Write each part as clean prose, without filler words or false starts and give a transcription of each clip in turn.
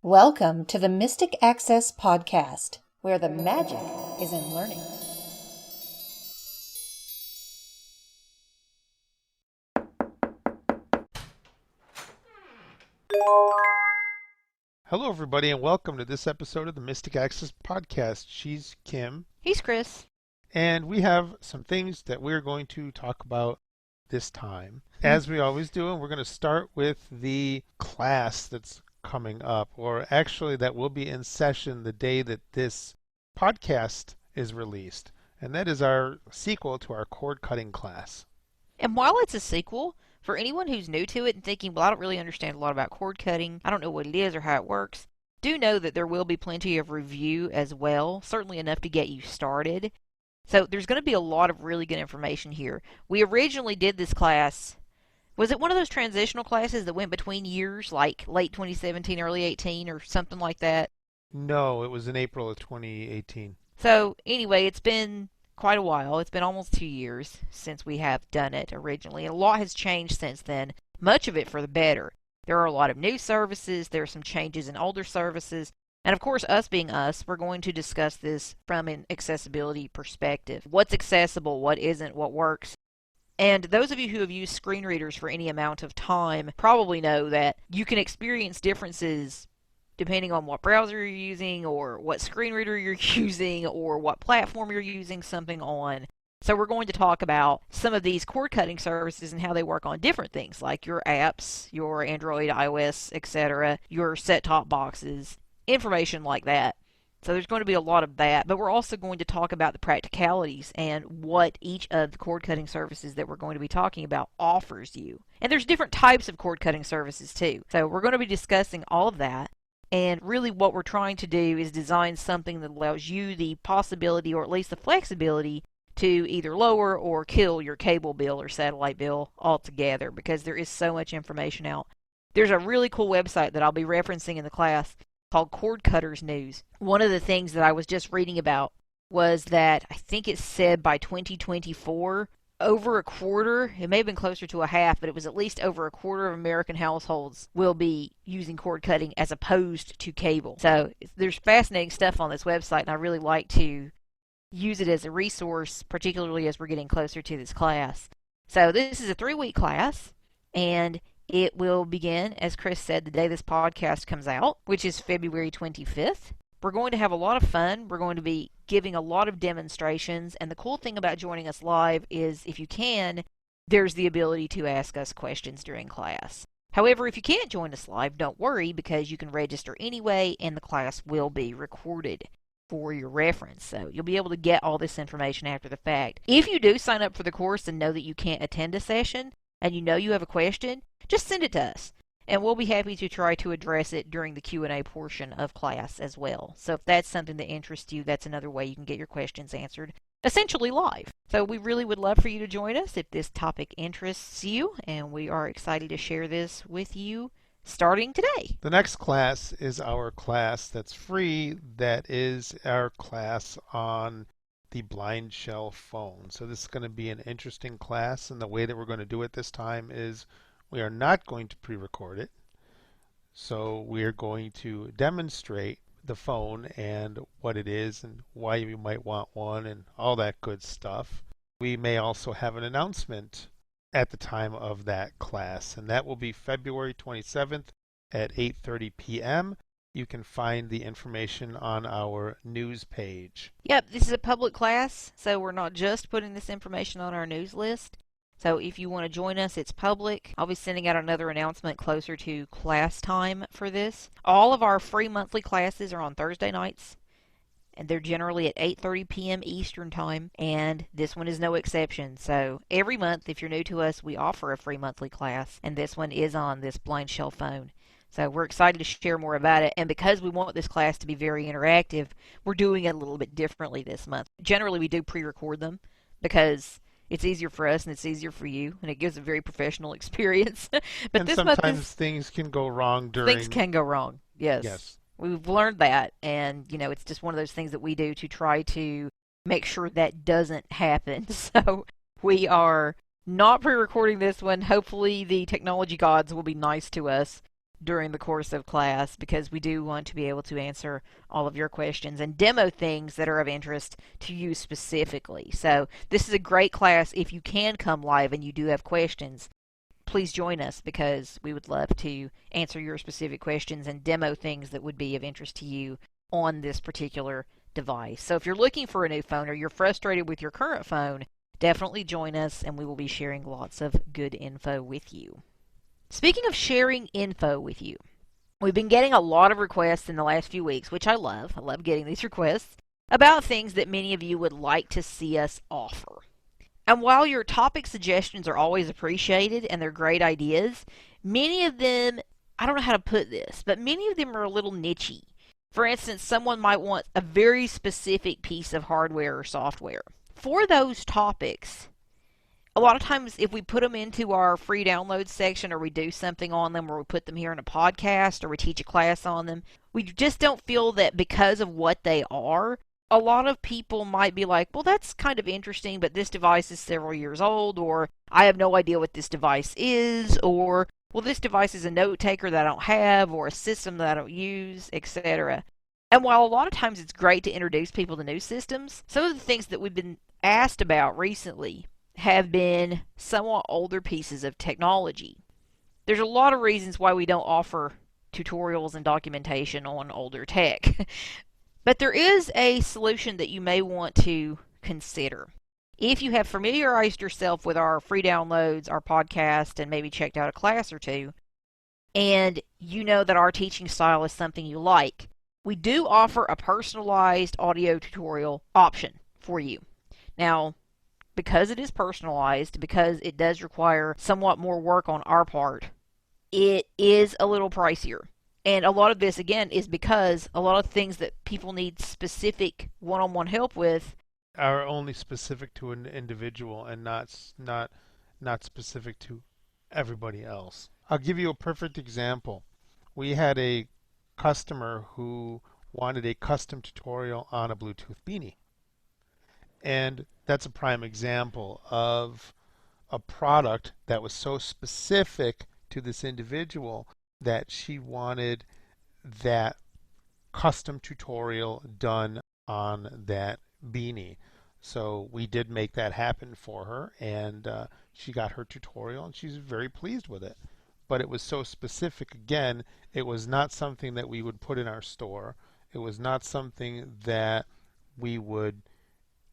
Welcome to the Mystic Access Podcast, where the magic is in learning. Hello, everybody, and welcome to this episode of the Mystic Access Podcast. She's Kim, He's Chris. and we have some things that we're going to talk about this time, as we always do, and we're going to start with the class that's coming up, or actually, that will be in session the day that this podcast is released, and that is our sequel to our cord cutting class. And while it's a sequel, for anyone who's new to it and thinking, well, I don't really understand a lot about cord cutting, I don't know what it is or how it works, do know that there will be plenty of review as well, certainly enough to get you started. So there's going to be a lot of really good information here. We originally did this class, was it one of those transitional classes that went between years, like late 2017, early 18, or something like that? No, it was in April of 2018. So anyway, it's been quite a while. It's been almost 2 years since we have done it originally, and a lot has changed since then, much of it for the better. There are a lot of new services, there are some changes in older services, and of course, us being us, we're going to discuss this from an accessibility perspective. What's accessible, what isn't, what works. And those of you who have used screen readers for any amount of time probably know that you can experience differences depending on what browser you're using or what screen reader you're using or what platform you're using something on. So we're going to talk about some of these cord cutting services and how they work on different things like your apps, your Android, iOS, etc., your set-top boxes, information like that. So there's going to be a lot of that, but we're also going to talk about the practicalities and what each of the cord cutting services that we're going to be talking about offers you. And there's different types of cord cutting services too. So we're going to be discussing all of that. And really what we're trying to do is design something that allows you the possibility, or at least the flexibility, to either lower or kill your cable bill or satellite bill altogether, because there is so much information out. There's a really cool website that I'll be referencing in the class called Cord Cutters News. One of the things that I was just reading about was that I think it said by 2024, over a quarter, it may have been closer to a half, but it was at least over a quarter of American households will be using cord cutting as opposed to cable. So there's fascinating stuff on this website, and I really like to use it as a resource, particularly as we're getting closer to this class. So this is a 3-week class, and it will begin, as Chris said, the day this podcast comes out, which is February 25th. We're going to have a lot of fun. We're going to be giving a lot of demonstrations. And the cool thing about joining us live is, if you can, there's the ability to ask us questions during class. However, if you can't join us live, don't worry, because you can register anyway, and the class will be recorded for your reference. So you'll be able to get all this information after the fact. If you do sign up for the course and know that you can't attend a session, and you know you have a question, just send it to us. And we'll be happy to try to address it during the Q&A portion of class as well. So if that's something that interests you, that's another way you can get your questions answered, essentially live. So we really would love for you to join us if this topic interests you, and we are excited to share this with you starting today. The next class is our class that's free. That is our class on the blind shell phone. So this is going to be an interesting class, and the way that we're going to do it this time is we are not going to pre-record it. So we are going to demonstrate the phone and what it is and why you might want one and all that good stuff. We may also have an announcement at the time of that class, and that will be February 27th at 8:30 p.m. You can find the information on our news page. Yep, this is a public class, so we're not just putting this information on our news list. So if you want to join us, it's public. I'll be sending out another announcement closer to class time for this. All of our free monthly classes are on Thursday nights, and they're generally at 8:30 p.m. Eastern Time, and this one is no exception. So every month, if you're new to us, we offer a free monthly class, and this one is on this blind shell phone. So we're excited to share more about it, and because we want this class to be very interactive, we're doing it a little bit differently this month. Generally, we do pre-record them because it's easier for us and it's easier for you, and it gives a very professional experience. But and this sometimes month things can go wrong during... things can go wrong. Yes. Yes. We've learned that, and it's just one of those things that we do to try to make sure that doesn't happen. So we are not pre-recording this one. Hopefully the technology gods will be nice to us during the course of class because we do want to be able to answer all of your questions and demo things that are of interest to you specifically. So this is a great class. If you can come live and you do have questions, please join us because we would love to answer your specific questions and demo things that would be of interest to you on this particular device. So if you're looking for a new phone or you're frustrated with your current phone, definitely join us and we will be sharing lots of good info with you. Speaking of sharing info with you, we've been getting a lot of requests in the last few weeks, which I love. I love getting these requests about things that many of you would like to see us offer. And while your topic suggestions are always appreciated and they're great ideas, many of them, I don't know how to put this, but many of them are a little nichey. For instance, someone might want a very specific piece of hardware or software. For those topics, a lot of times if we put them into our free download section or we do something on them or we put them here in a podcast or we teach a class on them, we just don't feel that because of what they are, a lot of people might be like, well, that's kind of interesting, but this device is several years old, or I have no idea what this device is, or, well, this device is a note taker that I don't have, or a system that I don't use, etc. And while a lot of times it's great to introduce people to new systems, some of the things that we've been asked about recently have been somewhat older pieces of technology. There's a lot of reasons why we don't offer tutorials and documentation on older tech. But there is a solution that you may want to consider. If you have familiarized yourself with our free downloads, our podcast, and maybe checked out a class or two, and you know that our teaching style is something you like, we do offer a personalized audio tutorial option for you. Now, because it is personalized, because it does require somewhat more work on our part, it is a little pricier. And a lot of this, again, is because a lot of things that people need specific one-on-one help with are only specific to an individual and not specific to everybody else. I'll give you a perfect example. We had a customer who wanted a custom tutorial on a Bluetooth beanie. And that's a prime example of a product that was so specific to this individual that she wanted that custom tutorial done on that beanie. So we did make that happen for her, and she got her tutorial, and she's very pleased with it. But it was so specific. Again, it was not something that we would put in our store. It was not something that we would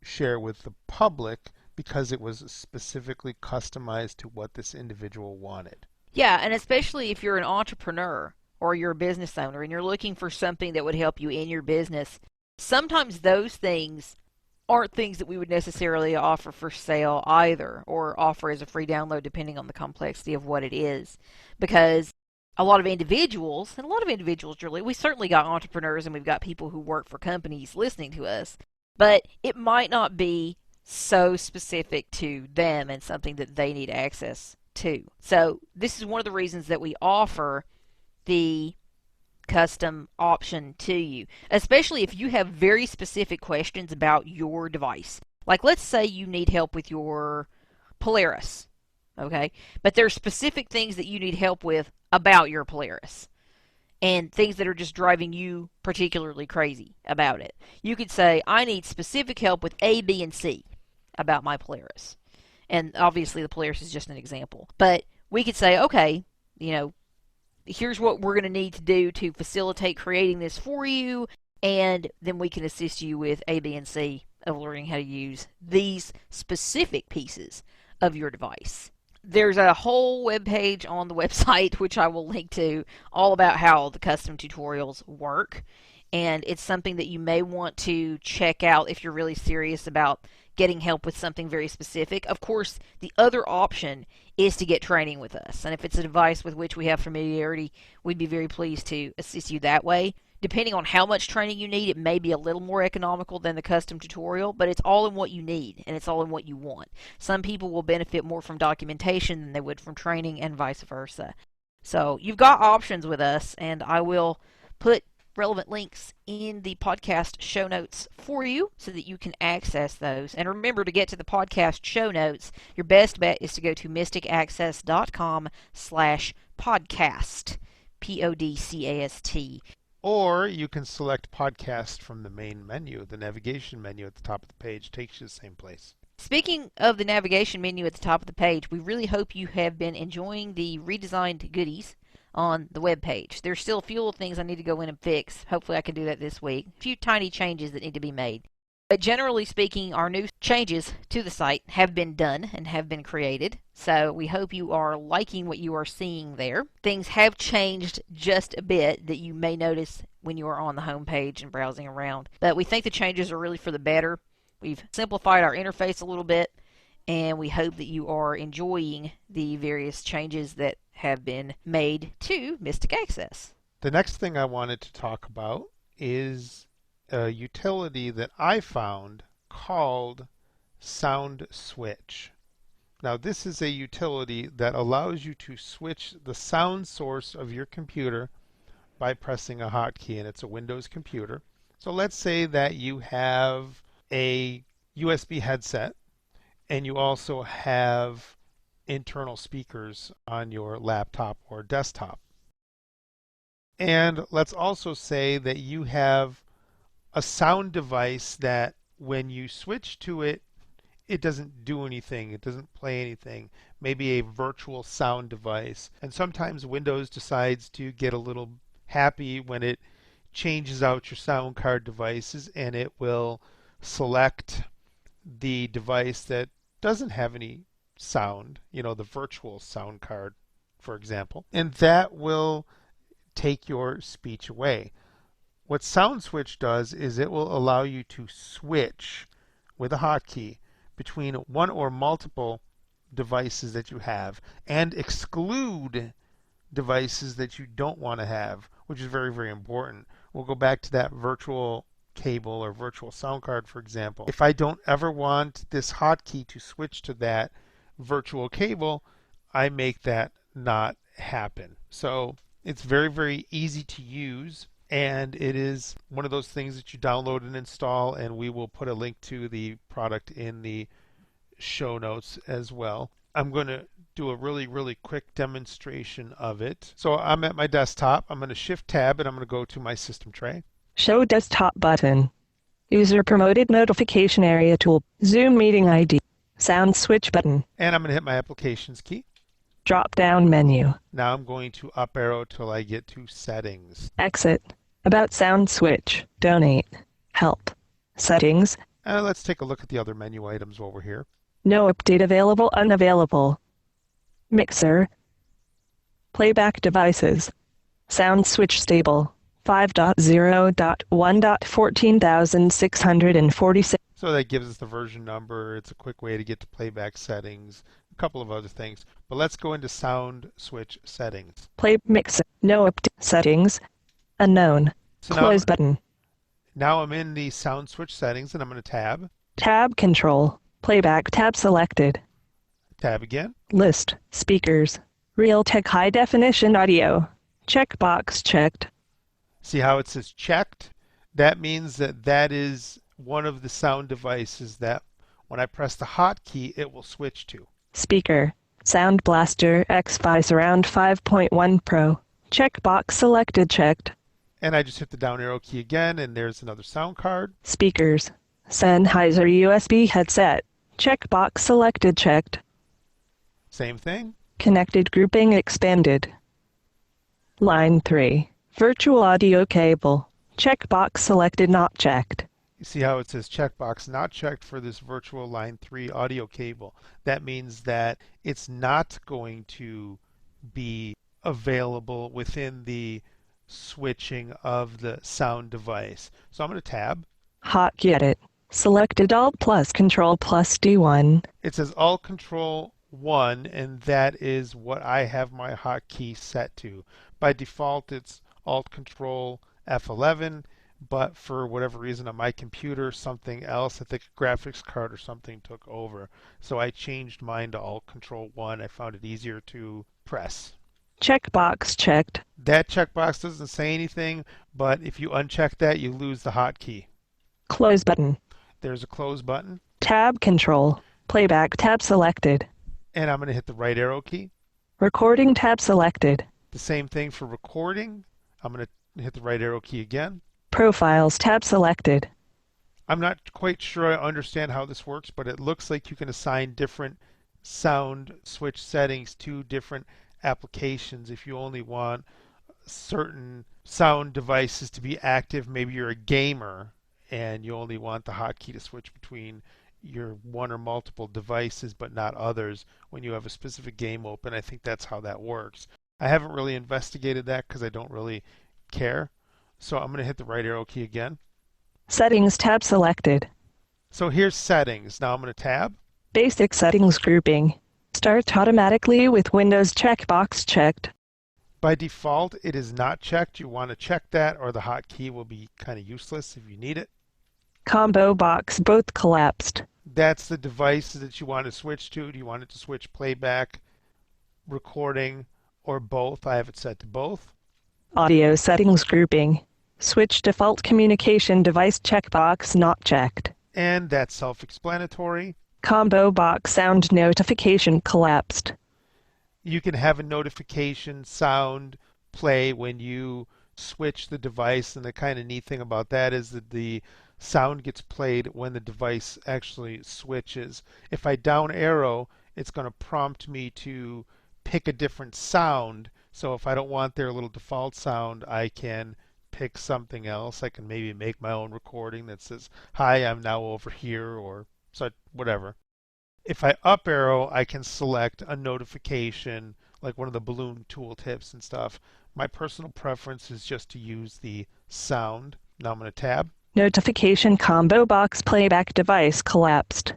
share with the public because it was specifically customized to what this individual wanted. Yeah, and especially if you're an entrepreneur or you're a business owner and you're looking for something that would help you in your business, sometimes those things aren't things that we would necessarily offer for sale either, or offer as a free download depending on the complexity of what it is. Because a lot of individuals, really, we certainly got entrepreneurs and we've got people who work for companies listening to us, but it might not be so specific to them and something that they need access to. So this is one of the reasons that we offer the custom option to you, especially if you have very specific questions about your device. Like, let's say you need help with your Polaris, okay? But there's specific things that you need help with about your Polaris and things that are just driving you particularly crazy about it. You could say, I need specific help with A, B, and C about my Polaris. And obviously the Polaris is just an example. But we could say, okay, here's what we're going to need to do to facilitate creating this for you, and then we can assist you with A, B, and C of learning how to use these specific pieces of your device. There's a whole webpage on the website, which I will link to, all about how the custom tutorials work, and it's something that you may want to check out if you're really serious about getting help with something very specific. Of course, the other option is to get training with us. And if it's a device with which we have familiarity, we'd be very pleased to assist you that way. Depending on how much training you need, it may be a little more economical than the custom tutorial, but it's all in what you need and it's all in what you want. Some people will benefit more from documentation than they would from training and vice versa. So you've got options with us, and I will put relevant links in the podcast show notes for you so that you can access those. And remember, to get to the podcast show notes, your best bet is to go to mysticaccess.com/podcast. Podcast. Or you can select podcast from the main menu. The navigation menu at the top of the page takes you to the same place. Speaking of the navigation menu at the top of the page, we really hope you have been enjoying the redesigned goodies on the web page. There's still a few little things I need to go in and fix. Hopefully I can do that this week. A few tiny changes that need to be made. But generally speaking, our new changes to the site have been done and have been created. So we hope you are liking what you are seeing there. Things have changed just a bit that you may notice when you are on the home page and browsing around. But we think the changes are really for the better. We've simplified our interface a little bit, and we hope that you are enjoying the various changes that have been made to Mystic Access. The next thing I wanted to talk about is a utility that I found called Sound Switch. Now this is a utility that allows you to switch the sound source of your computer by pressing a hotkey, and it's a Windows computer. So let's say that you have a USB headset and you also have internal speakers on your laptop or desktop. And let's also say that you have a sound device that when you switch to it, it doesn't do anything. It doesn't play anything. Maybe a virtual sound device. And sometimes Windows decides to get a little happy when it changes out your sound card devices, and it will select the device that doesn't have any sound, the virtual sound card, for example, and that will take your speech away. What Sound Switch does is it will allow you to switch with a hotkey between one or multiple devices that you have and exclude devices that you don't want to have, which is very, very important. We'll go back to that virtual cable or virtual sound card, for example. If I don't ever want this hotkey to switch to that virtual cable, I make that not happen. So it's very, very easy to use. And it is one of those things that you download and install, and we will put a link to the product in the show notes as well. I'm going to do a really, really quick demonstration of it. So I'm at my desktop. I'm going to Shift Tab and I'm going to go to my system tray. Show desktop button. User promoted notification area tool. Zoom meeting ID. Sound switch button. And I'm going to hit my applications key. Drop down menu. Now I'm going to up arrow till I get to settings. Exit. About sound switch. Donate. Help. Settings. And let's take a look at the other menu items over here. No update available. Unavailable. Mixer. Playback devices. Sound switch stable. 5.0.1.14646. So that gives us the version number. It's a quick way to get to playback settings. A couple of other things. But let's go into Sound Switch settings. Play mixer. No update. Settings. Unknown. So Close button. Now I'm in the Sound Switch settings and I'm going to tab. Tab control. Playback tab selected. Tab again. List. Speakers. Realtek high definition audio. Checkbox checked. See how it says checked? That means that that is one of the sound devices that when I press the hotkey, it will switch to. Speaker. Sound Blaster X-Fi Surround 5.1 Pro. Checkbox selected checked. And I just hit the down arrow key again, and there's another sound card. Speakers. Sennheiser USB headset. Checkbox selected checked. Same thing. Connected grouping expanded. Line 3. Virtual audio cable. Checkbox selected not checked. You see how it says checkbox not checked for this virtual line 3 audio cable. That means that it's not going to be available within the switching of the sound device. So I'm going to tab. Hotkey edit. Selected Alt plus Control plus D1. It says Alt Control 1, and that is what I have my hotkey set to. By default, it's Alt Control F11, but for whatever reason on my computer, something else, I think a graphics card or something took over. So I changed mine to Alt Control 1. I found it easier to press. Checkbox checked. That checkbox doesn't say anything, but if you uncheck that, you lose the hotkey. Close button. There's a close button. Tab control. Playback tab selected. And I'm going to hit the right arrow key. Recording tab selected. The same thing for recording. I'm going to hit the right arrow key again. Profiles tab selected. I'm not quite sure I understand how this works, but it looks like you can assign different sound switch settings to different applications. If you only want certain sound devices to be active, maybe you're a gamer and you only want the hotkey to switch between your one or multiple devices but not others when you have a specific game open. I think that's how that works. I haven't really investigated that because I don't really care. So I'm going to hit the right arrow key again. Settings tab selected. So here's settings. Now I'm going to tab. Basic settings grouping. Start automatically with Windows checkbox checked. By default, it is not checked. You want to check that or the hotkey will be kind of useless if you need it. Combo box both collapsed. That's the device that you want to switch to. Do you want it to switch playback, recording, or both? I have it set to both. Audio settings grouping. Switch default communication device checkbox not checked. And that's self-explanatory. Combo box sound notification collapsed. You can have a notification sound play when you switch the device, and the kind of neat thing about that is that the sound gets played when the device actually switches. If I down arrow, it's going to prompt me to pick a different sound. So if I don't want their little default sound, I can pick something else. I can maybe make my own recording that says, "Hi, I'm now over here," or such, whatever. If I up arrow, I can select a notification, like one of the balloon tooltips and stuff. My personal preference is just to use the sound. Now I'm going to tab. Notification combo box playback device collapsed.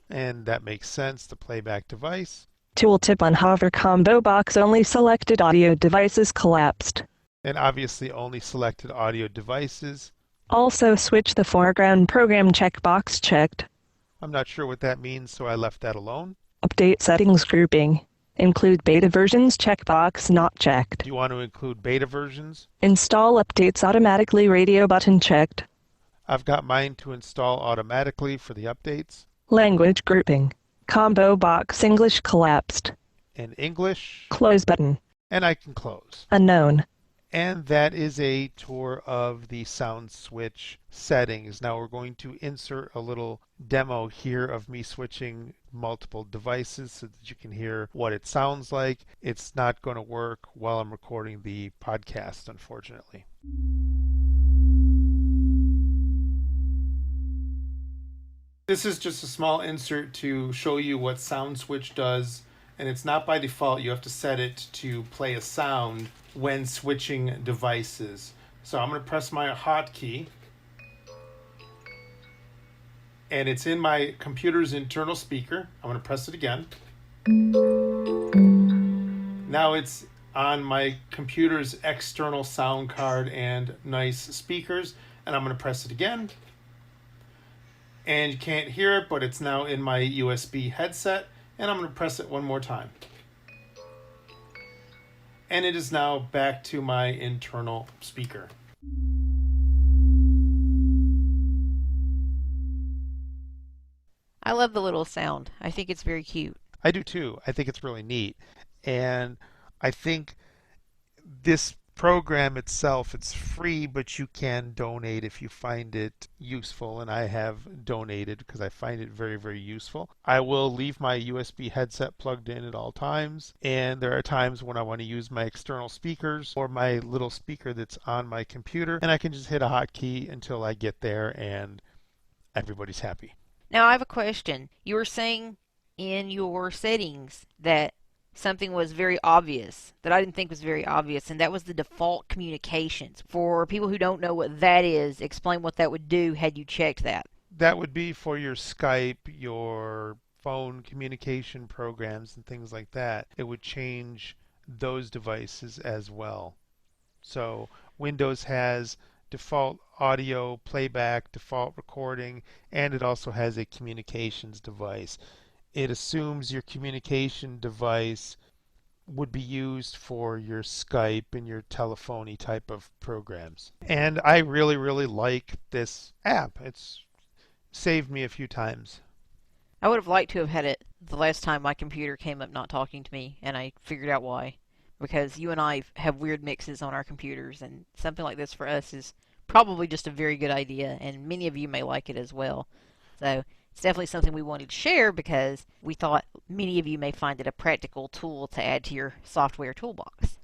And that makes sense, the playback device. Tooltip on hover combo box only selected audio devices collapsed. And obviously only selected audio devices. Also switch the foreground program checkbox checked. I'm not sure what that means, so I left that alone. Update settings grouping. Include beta versions checkbox not checked. Do you want to include beta versions? Install updates automatically radio button checked. I've got mine to install automatically for the updates. Language grouping. Combo box English collapsed. In English. Close button. And I can close. Unknown. And that is a tour of the sound switch settings. Now we're going to insert a little demo here of me switching multiple devices so that you can hear what it sounds like. It's not going to work while I'm recording the podcast, unfortunately. This is just a small insert to show you what Sound Switch does, and it's not by default. You have to set it to play a sound when switching devices. So I'm going to press my hotkey, and it's in my computer's internal speaker. I'm going to press it again. Now it's on my computer's external sound card and nice speakers, and I'm going to press it again. And you can't hear it, but it's now in my USB headset, and I'm going to press it one more time. And it is now back to my internal speaker. I love the little sound. I think it's very cute. I do too. I think it's really neat. And I think this program itself, it's free, but you can donate if you find it useful, and I have donated because I find it very, very useful. I will leave my USB headset plugged in at all times, and there are times when I want to use my external speakers or my little speaker that's on my computer, and I can just hit a hotkey until I get there and everybody's happy. Now I have a question. You were saying in your settings that something was very obvious that I didn't think was very obvious, and that was the default communications. For people who don't know what that is, explain what that would do had you checked that. That would be for your Skype, your phone communication programs, and things like that. It would change those devices as well. So Windows has default audio playback, default recording, and it also has a communications device. It assumes your communication device would be used for your Skype and your telephony type of programs. And I really, really like this app. It's saved me a few times. I would have liked to have had it the last time my computer came up not talking to me, and I figured out why. because you and I have weird mixes on our computers, and something like this for us is probably just a very good idea, and many of you may like it as well. So it's definitely something we wanted to share because we thought many of you may find it a practical tool to add to your software toolbox.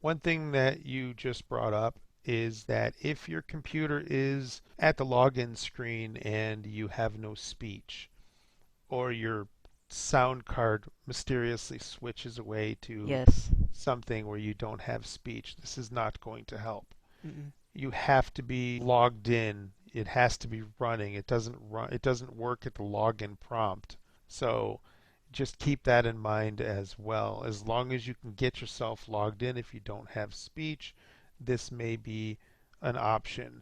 One thing that you just brought up is that if your computer is at the login screen and you have no speech, or your sound card mysteriously switches away to Yes. something where you don't have speech, this is not going to help. Mm-mm. You have to be logged in. It has to be running. It doesn't work at the login prompt. So just keep that in mind as well. As long as you can get yourself logged in, if you don't have speech, this may be an option.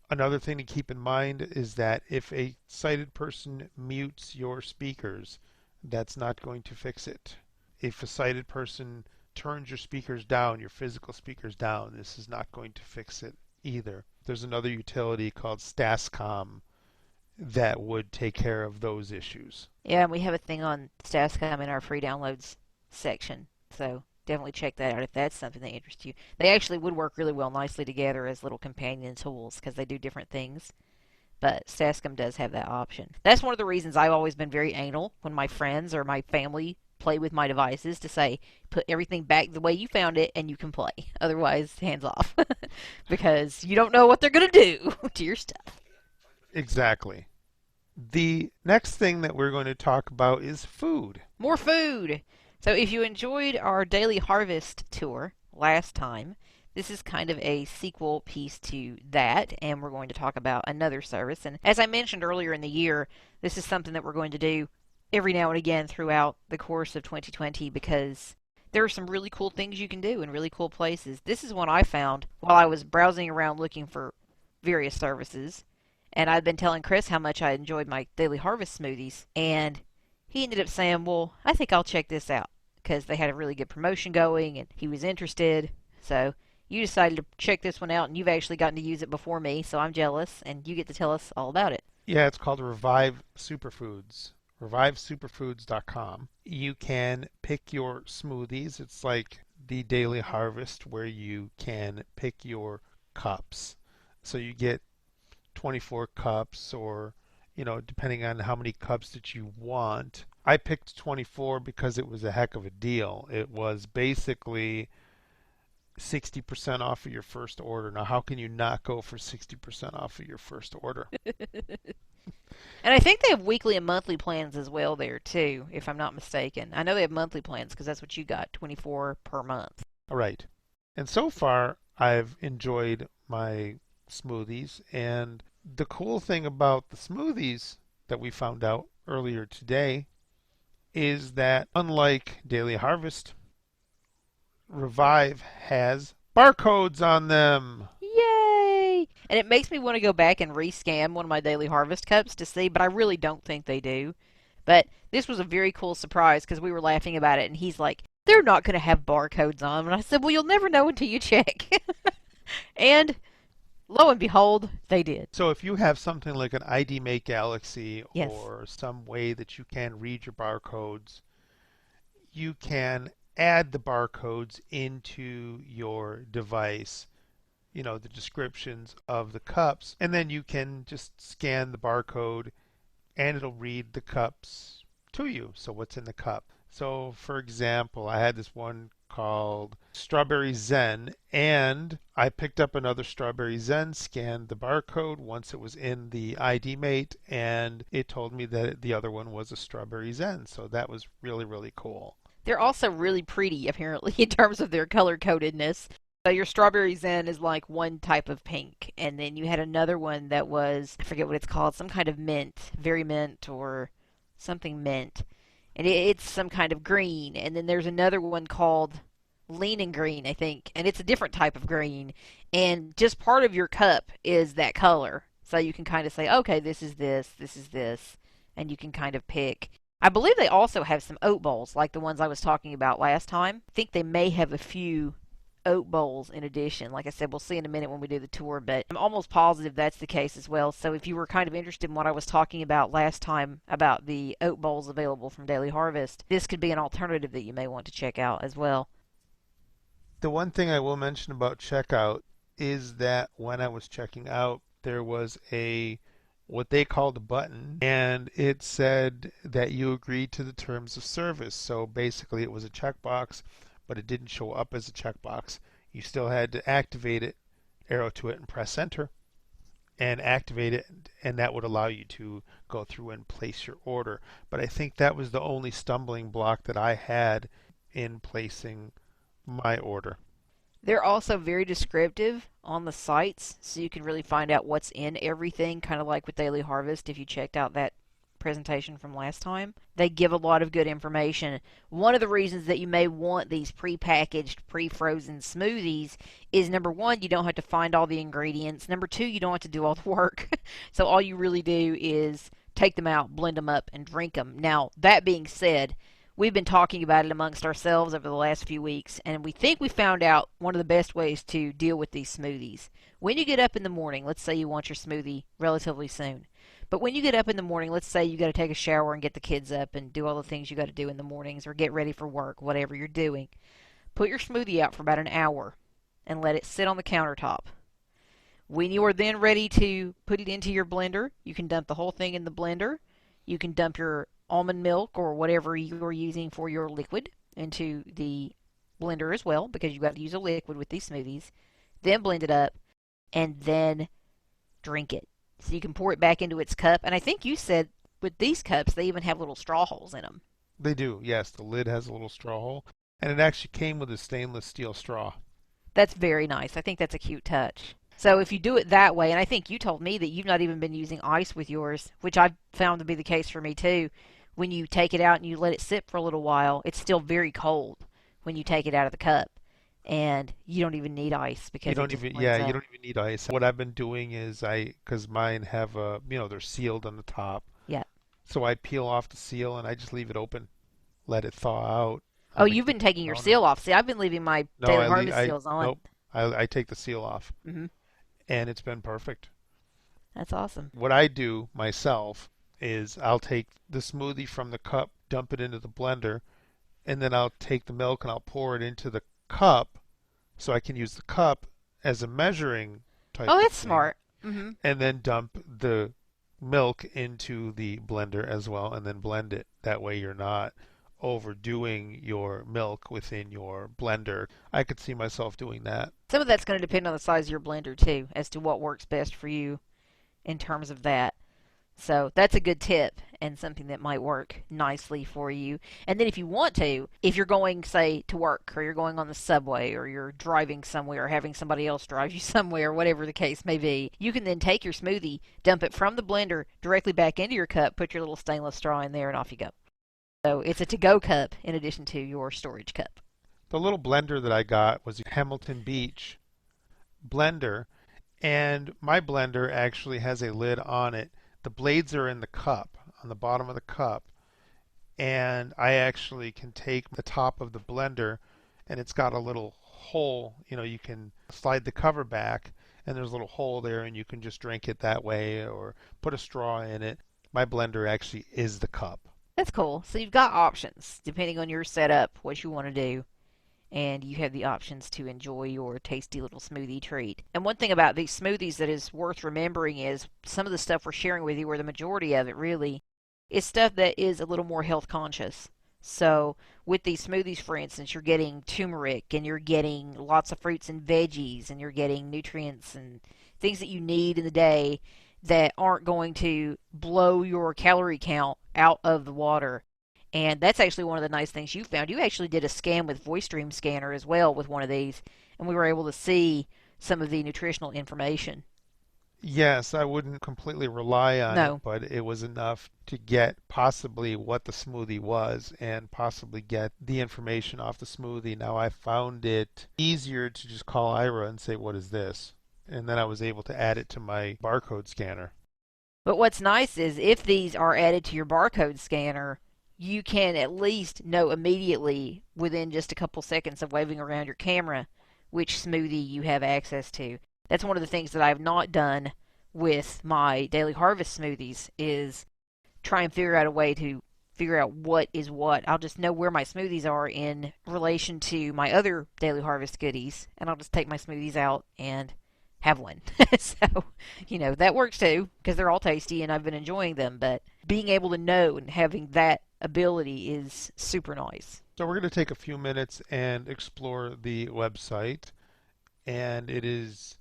Another thing to keep in mind is that if a sighted person mutes your speakers, that's not going to fix it. If a sighted person turns your speakers down, your physical speakers down, this is not going to fix it either. There's another utility called Stascom that would take care of those issues. Yeah, and we have a thing on Stascom in our free downloads section, so definitely check that out if that's something that interests you. They actually would work really well nicely together as little companion tools because they do different things. But Stascom does have that option. That's one of the reasons I've always been very anal when my friends or my family play with my devices, to say, put everything back the way you found it and you can play. Otherwise, hands off. Because you don't know what they're going to do to your stuff. Exactly. The next thing that we're going to talk about is food. More food! So if you enjoyed our Daily Harvest tour last time, this is kind of a sequel piece to that, and we're going to talk about another service. And as I mentioned earlier in the year, this is something that we're going to do every now and again throughout the course of 2020 because there are some really cool things you can do in really cool places. This is one I found while I was browsing around looking for various services, and I'd been telling Chris how much I enjoyed my Daily Harvest smoothies, and he ended up saying, well, I think I'll check this out because they had a really good promotion going and he was interested. So you decided to check this one out, and you've actually gotten to use it before me, so I'm jealous, and you get to tell us all about it. Yeah, it's called Revive Superfoods. ReviveSuperfoods.com. You can pick your smoothies. It's like the Daily Harvest where you can pick your cups. So you get 24 cups, or depending on how many cups that you want. I picked 24 because it was a heck of a deal. It was basically 60% off of your first order. Now, how can you not go for 60% off of your first order? And I think they have weekly and monthly plans as well there, too, if I'm not mistaken. I know they have monthly plans because that's what you got, 24 per month. All right. And so far, I've enjoyed my smoothies. And the cool thing about the smoothies that we found out earlier today is that unlike Daily Harvest, Revive has barcodes on them. Yay! And it makes me want to go back and rescan one of my Daily Harvest cups to see, but I really don't think they do. But this was a very cool surprise because we were laughing about it, and he's like, they're not going to have barcodes on them. And I said, well, you'll never know until you check. And lo and behold, they did. So if you have something like an ID Mate Galaxy, Yes, or some way that you can read your barcodes, you can add the barcodes into your device, the descriptions of the cups, and then you can just scan the barcode and it'll read the cups to you. So what's in the cup? So for example, I had this one called Strawberry Zen, and I picked up another Strawberry Zen, scanned the barcode once it was in the ID Mate, and it told me that the other one was a Strawberry Zen. So that was really, really cool. they're also really pretty, apparently, in terms of their color-codedness. So your Strawberry Zen is like one type of pink, and then you had another one that was, I forget what it's called, some kind of mint, very mint, or something mint. And it's some kind of green. And then there's another one called Leaning Green, I think, and it's a different type of green. And just part of your cup is that color. So you can kind of say, okay, this is this, and you can kind of pick. I believe they also have some oat bowls, like the ones I was talking about last time. I think they may have a few oat bowls in addition. Like I said, we'll see in a minute when we do the tour, but I'm almost positive that's the case as well. So if you were kind of interested in what I was talking about last time about the oat bowls available from Daily Harvest, this could be an alternative that you may want to check out as well. The one thing I will mention about checkout is that when I was checking out, there was a what they called a button, and it said that you agreed to the terms of service. So basically, it was a checkbox, but it didn't show up as a checkbox. You still had to activate it, arrow to it, and press enter, and activate it, and that would allow you to go through and place your order. But I think that was the only stumbling block that I had in placing my order. They're also very descriptive on the sites, so you can really find out what's in everything, kind of like with Daily Harvest if you checked out that presentation from last time. They give a lot of good information. One of the reasons that you may want these pre-packaged, pre-frozen smoothies is number one, you don't have to find all the ingredients. Number two, you don't have to do all the work. So all you really do is take them out, blend them up, and drink them. Now, that being said, we've been talking about it amongst ourselves over the last few weeks, and we think we found out one of the best ways to deal with these smoothies. When you get up in the morning, let's say you want your smoothie relatively soon, but when you get up in the morning, let's say you got to take a shower and get the kids up and do all the things you got to do in the mornings or get ready for work, whatever you're doing, put your smoothie out for about an hour and let it sit on the countertop. When you are then ready to put it into your blender, you can dump the whole thing in the blender. You can dump your almond milk or whatever you're using for your liquid into the blender as well, because you've got to use a liquid with these smoothies. Then blend it up and then drink it. So you can pour it back into its cup. And I think you said with these cups, they even have little straw holes in them. They do, yes. The lid has a little straw hole, and it actually came with a stainless steel straw. That's very nice. I think that's a cute touch. So if you do it that way, and I think you told me that you've not even been using ice with yours, which I've found to be the case for me too. When you take it out and you let it sit for a little while, it's still very cold when you take it out of the cup. And you don't even need ice because You don't it just even, blends yeah, up. you don't even need ice. What I've been doing is because mine have they're sealed on the top. Yeah. So I peel off the seal and I just leave it open, let it thaw out Oh, on the you've been taking your counter. seal off. See, I've been leaving my No, Daily Harvest seals on. nope. I take the seal off, Hmm. and it's been perfect. That's awesome. What I do myself is I'll take the smoothie from the cup, dump it into the blender, and then I'll take the milk and I'll pour it into the cup so I can use the cup as a measuring type Oh, of that's thing, smart. Hmm. and then dump the milk into the blender as well and then blend it. That way you're not overdoing your milk within your blender. I could see myself doing that. Some of that's going to depend on the size of your blender too, as to what works best for you in terms of that. So that's a good tip and something that might work nicely for you. And then if you want to, if you're going, say, to work or you're going on the subway or you're driving somewhere or having somebody else drive you somewhere, whatever the case may be, you can then take your smoothie, dump it from the blender directly back into your cup, put your little stainless straw in there, and off you go. So it's a to-go cup in addition to your storage cup. The little blender that I got was a Hamilton Beach blender, and my blender actually has a lid on it. The blades are in the cup, on the bottom of the cup, and I actually can take the top of the blender, and it's got a little hole. You can slide the cover back, and there's a little hole there, and you can just drink it that way or put a straw in it. My blender actually is the cup. That's cool. So you've got options depending on your setup, what you want to do, and you have the options to enjoy your tasty little smoothie treat. And one thing about these smoothies that is worth remembering is some of the stuff we're sharing with you, or the majority of it really, is stuff that is a little more health conscious. So with these smoothies, for instance, you're getting turmeric and you're getting lots of fruits and veggies and you're getting nutrients and things that you need in the day that aren't going to blow your calorie count out of the water. And that's actually one of the nice things you found. You actually did a scan with VoiceStream Scanner as well with one of these, and we were able to see some of the nutritional information. Yes, I wouldn't completely rely on No. it, but it was enough to get possibly what the smoothie was and possibly get the information off the smoothie. Now, I found it easier to just call Ira and say, "What is this?" And then I was able to add it to my barcode scanner. But what's nice is if these are added to your barcode scanner, you can at least know immediately within just a couple seconds of waving around your camera which smoothie you have access to. That's one of the things that I have not done with my Daily Harvest smoothies is try and figure out a way to figure out what is what. I'll just know where my smoothies are in relation to my other Daily Harvest goodies, and I'll just take my smoothies out and have one. So, that works too, because they're all tasty and I've been enjoying them, but being able to know and having that ability is super nice. So we're going to take a few minutes and explore the website, and it is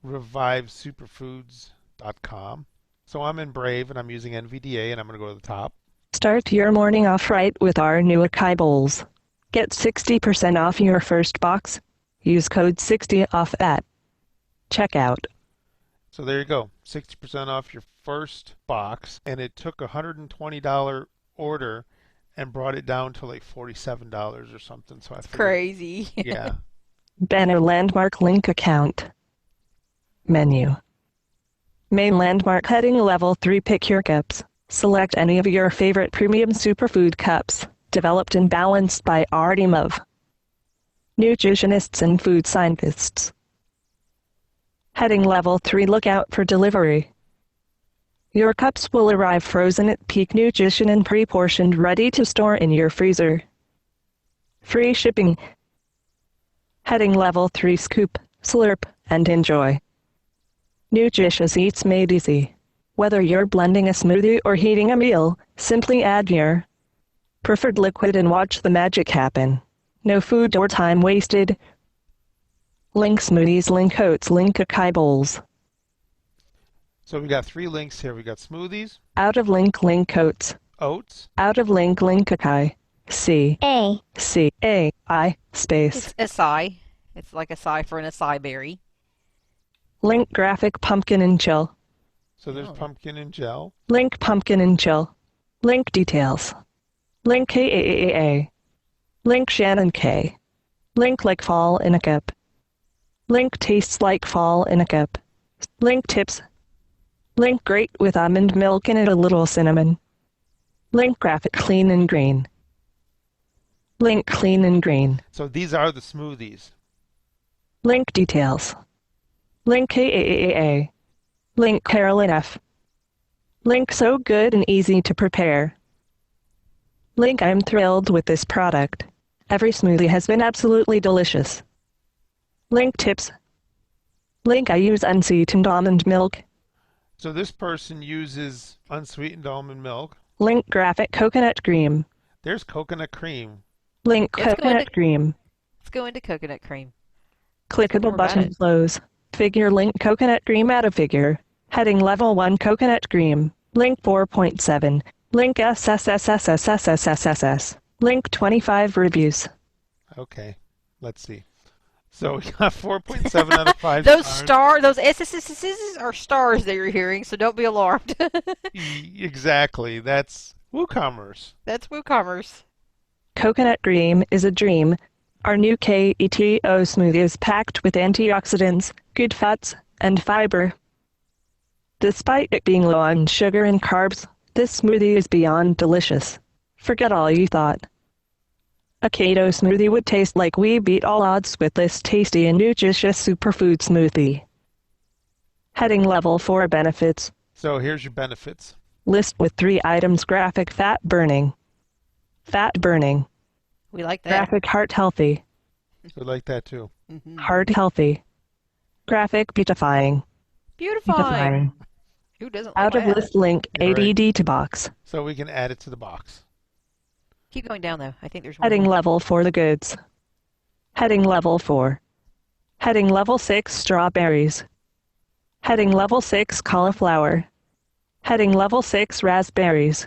revivesuperfoods.com. So I'm in Brave and I'm using NVDA, and I'm going to go to the top. Start your morning off right with our new acai bowls. Get 60% off your first box. Use code 60OFF at checkout. So there you go, 60% off your first box, and it took a $120 order and brought it down to like $47 or something. So I figured, Crazy. yeah. Banner Landmark link account. Menu. Main Landmark heading level 3. Pick your cups. Select any of your favorite premium superfood cups, developed and balanced by our team of nutritionists and food scientists. Heading level 3. Look out for delivery. Your cups will arrive frozen at peak nutrition and pre-portioned, ready to store in your freezer. Free shipping. Heading level 3. Scoop, slurp, and enjoy. Nutritious eats made easy. Whether you're blending a smoothie or heating a meal, simply add your preferred liquid and watch the magic happen. No food or time wasted. Link smoothies, link oats, link acai bowls. So we got 3 links here. We got smoothies, Out of link oats. oats, Out of link acai. C-A-I space. It's acai. It's like acai for an acai berry. Link graphic pumpkin and chill. so there's Oh. pumpkin and gel. Link pumpkin and chill. Link details. Link KAAA. Link Shannon K. Link like fall in a cup. Link tastes like fall in a cup. Link tips. Link great with almond milk and a little cinnamon. Link graphic clean and green. Link clean and green. So these are the smoothies. Link details. Link KAAA. Link Carolyn F. Link so good and easy to prepare. Link I'm thrilled with this product. Every smoothie has been absolutely delicious. Link tips. Link I use unsweetened almond milk. So this person uses unsweetened almond milk. Link graphic coconut cream. There's coconut cream. Link Let's go coconut into- cream. Let's go into coconut cream. Clickable more about button it. close. Figure link coconut cream add a figure. Heading level 1 coconut cream. Link 4.7. Link SSSSSSSSS. Link 25 reviews. Okay, let's see. So we got 4.7 out of 5 Those stars. those SSSSs are stars that you're hearing, so don't be alarmed. Exactly. That's WooCommerce. That's WooCommerce. Coconut cream is a dream. Our new Keto smoothie is packed with antioxidants, good fats, and fiber. Despite it being low on sugar and carbs, this smoothie is beyond delicious. Forget all you thought. A keto smoothie would taste like we beat all odds with this tasty and nutritious superfood smoothie. Heading level 4 benefits. So here's your benefits. List with 3 items. Graphic fat burning. Fat burning. We like that. Graphic heart healthy. We like that too. Mhm. Heart healthy. Graphic beautifying. Beautifying. Who doesn't like Out of that? list link You're right. ADD to box. So we can add it to the box. Keep going down though. I think there's one Heading more. level for the goods. Heading level 4. Heading level 6 strawberries. Heading level 6 cauliflower. Heading level 6 raspberries.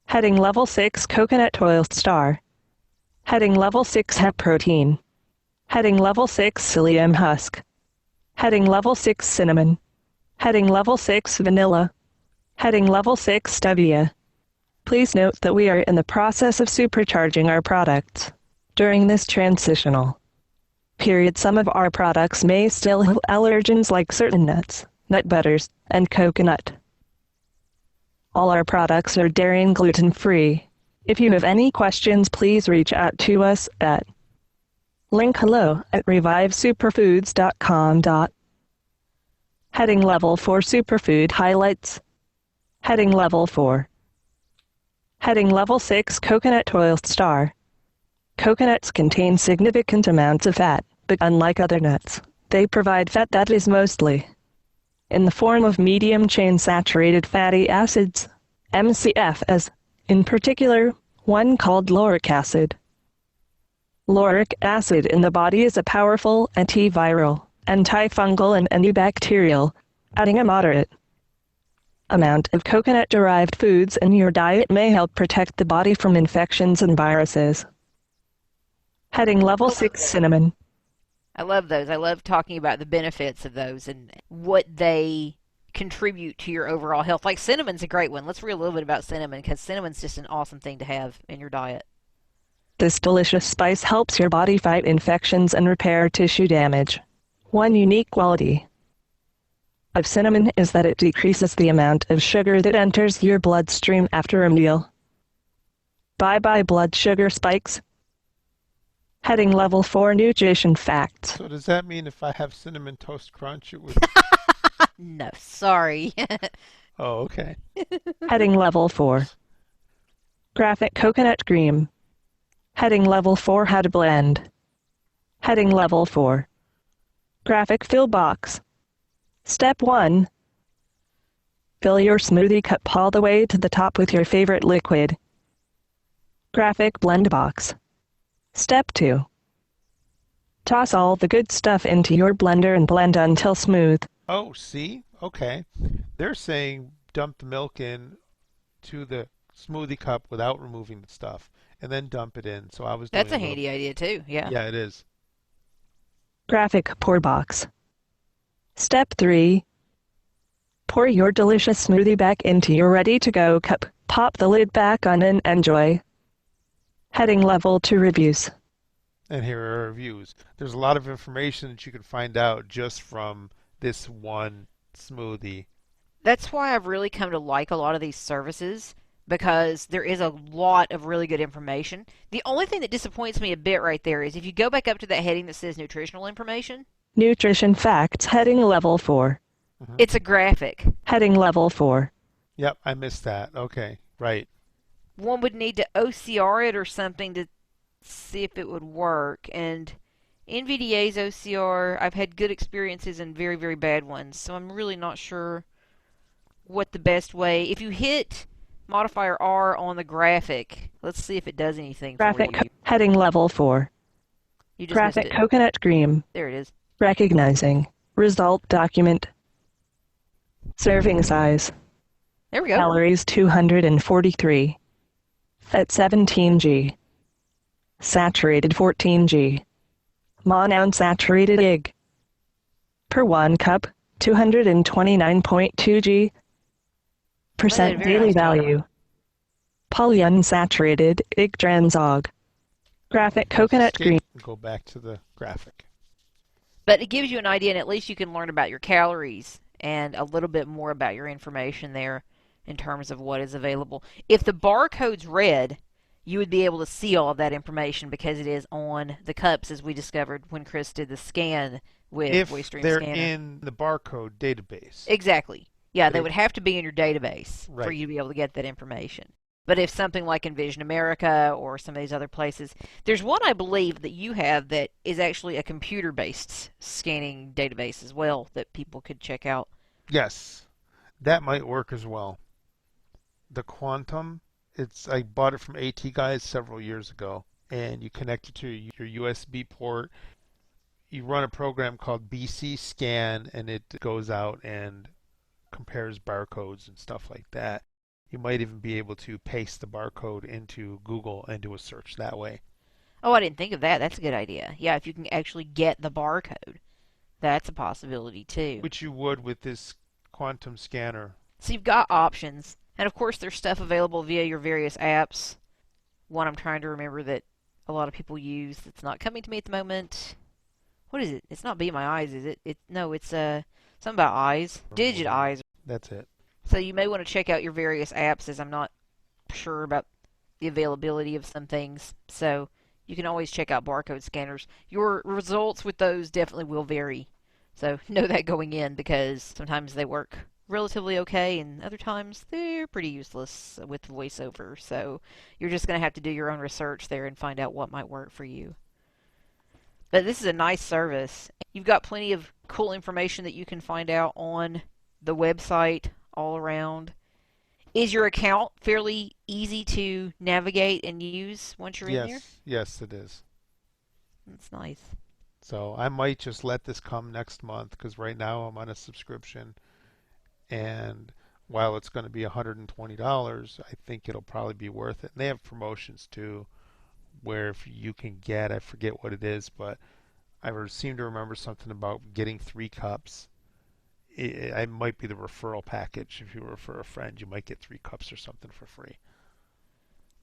Heading level 6 coconut oil star. Heading level 6 hemp protein. Heading level 6 psyllium husk. Heading level 6 cinnamon. Heading level 6 vanilla. Heading level 6 stevia. Please note that we are in the process of supercharging our products. During this transitional period, some of our products may still have allergens like certain nuts, nut butters, and coconut. All our products are dairy and gluten-free. If you have any questions, please reach out to us at linkhello@revivesuperfoods.com. Heading level 4 superfood highlights. Heading level 4. Heading Level 6 Coconut Oil Star. Coconuts contain significant amounts of fat, but unlike other nuts, they provide fat that is mostly in the form of medium-chain saturated fatty acids, MCFs, in particular, one called lauric acid. Lauric acid in the body is a powerful antiviral, antifungal and antibacterial, adding a moderate amount of coconut-derived foods in your diet may help protect the body from infections and viruses. Heading Level 6 Cinnamon. I love those. I love talking about the benefits of those and what they contribute to your overall health. Like cinnamon's a great one. Let's read a little bit about cinnamon because cinnamon's just an awesome thing to have in your diet. This delicious spice helps your body fight infections and repair tissue damage. One unique quality of cinnamon is that it decreases the amount of sugar that enters your bloodstream after a meal. Bye-bye blood sugar spikes. Heading Level 4 Nutrition Facts. So does that mean if I have Cinnamon Toast Crunch, it would... No, sorry. Oh, okay. Heading Level 4 Graphic Coconut Cream. Heading Level 4 How to Blend. Heading Level 4 Graphic Fill Box. Step 1. Fill your smoothie cup all the way to the top with your favorite liquid. Graphic Blend Box. Step 2. Toss all the good stuff into your blender and blend until smooth. Oh, see? Okay. They're saying dump the milk in to the smoothie cup without removing the stuff, and then dump it in. So I was That's doing a handy idea too, yeah. Yeah, it is. Graphic Pour Box. Step 3. Pour your delicious smoothie back into your ready-to-go cup. Pop the lid back on and enjoy. Heading Level 2 Reviews. And here are reviews. There's a lot of information that you can find out just from this one smoothie. That's why I've really come to like a lot of these services because there is a lot of really good information. The only thing that disappoints me a bit right there is if you go back up to that heading that says nutritional information, Nutrition Facts. Heading Level 4. it's a graphic. Heading Level 4. Yep, I missed that. Okay, right. One would need to OCR it or something to see if it would work. And NVDA's OCR, I've had good experiences and very, very bad ones. So I'm really not sure what the best way. If you hit modifier R on the graphic, let's see if it does anything for Graphic. you. Heading Level 4. You just Graphic missed it. Coconut Cream. There it is. Recognizing. Result document. Serving size. There we go. Calories 243. Fat 17g. Saturated 14g. Monounsaturated egg. Per 1 cup, 229.2g. Percent very daily nice job. value. Polyunsaturated Yggdrasil. Graphic Coconut Escape Cream. and go back to the graphic. But it gives you an idea, and at least you can learn about your calories and a little bit more about your information there in terms of what is available. If the barcode's red, you would be able to see all of that information because it is on the cups, as we discovered when Chris did the scan with If Waystream they're Scanner. in the barcode database. Exactly. Yeah, they They- would have to be in your database for Right. you to be able to get that information. But if something like Envision America or some of these other places, there's one I believe that you have that is actually a computer-based scanning database as well that people could check out. Yes, that might work as well. The Quantum, I bought it from AT Guys several years ago, and you connect it to your USB port. You run a program called BC Scan, and it goes out and compares barcodes and stuff like that. You might even be able to paste the barcode into Google and do a search that way. Oh, I didn't think of that. That's a good idea. Yeah, if you can actually get the barcode, that's a possibility too. Which you would with this Quantum scanner. So you've got options. And of course, there's stuff available via your various apps. One I'm trying to remember that a lot of people use that's not coming to me at the moment. What is it? It's not Be My Eyes, is it? No, it's something about eyes. Digit Eyes. That's it. So you may want to check out your various apps, as I'm not sure about the availability of some things. So you can always check out barcode scanners. Your results with those definitely will vary. So know that going in because sometimes they work relatively okay, and other times they're pretty useless with the voiceover. So you're just going to have to do your own research there and find out what might work for you. But this is a nice service. You've got plenty of cool information that you can find out on the website all around. Is your account fairly easy to navigate and use once you're in there? Yes, it is. That's nice. So I might just let this come next month because right now I'm on a subscription, and while it's going to be $120, I think it'll probably be worth it. And they have promotions too, where if you can get, I forget what it is, but I seem to remember something about getting 3 cups. It might be the referral package. If you refer a friend, you might get 3 cups or something for free.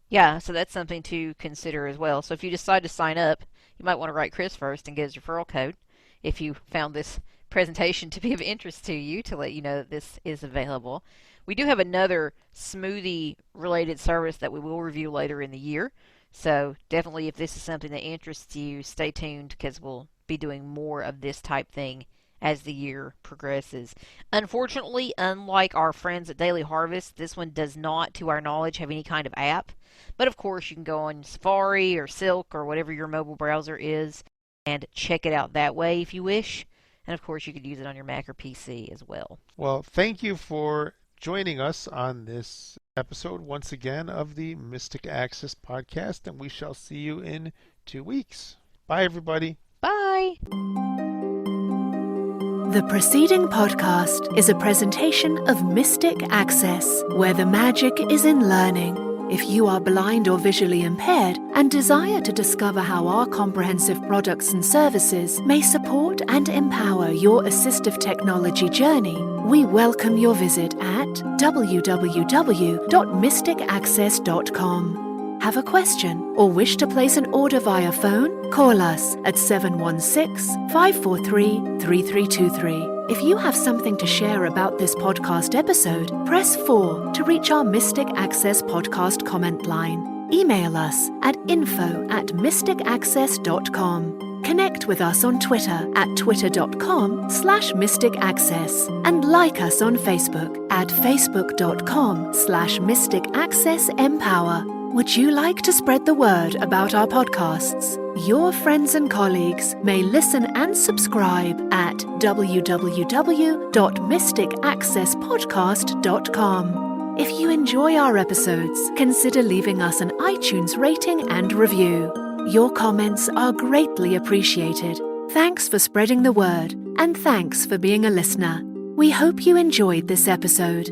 Yeah, so that's something to consider as well. So if you decide to sign up, you might want to write Chris first and get his referral code if you found this presentation to be of interest to you, to let you know that this is available. We do have another smoothie related service that we will review later in the year. So definitely, if this is something that interests you, stay tuned because we'll be doing more of this type thing as the year progresses. Unfortunately, unlike our friends at Daily Harvest, this one does not, to our knowledge, have any kind of app. But of course, you can go on Safari or Silk or whatever your mobile browser is and check it out that way if you wish. And of course, you could use it on your Mac or PC as well. Well, thank you for joining us on this episode once again of the Mystic Access podcast, and we shall see you in 2 weeks. Bye, everybody. Bye. The preceding podcast is a presentation of Mystic Access, where the magic is in learning. If you are blind or visually impaired and desire to discover how our comprehensive products and services may support and empower your assistive technology journey, we welcome your visit at www.mysticaccess.com. Have a question or wish to place an order via phone? Call us at 716-543-3323. If you have something to share about this podcast episode, press 4 to reach our Mystic Access podcast comment line. Email us at info@mysticaccess.com. Connect with us on Twitter at twitter.com/mysticaccess and like us on Facebook at facebook.com/mysticaccessempower. Would you like to spread the word about our podcasts? Your friends and colleagues may listen and subscribe at www.mysticaccesspodcast.com. If you enjoy our episodes, consider leaving us an iTunes rating and review. Your comments are greatly appreciated. Thanks for spreading the word, and thanks for being a listener. We hope you enjoyed this episode.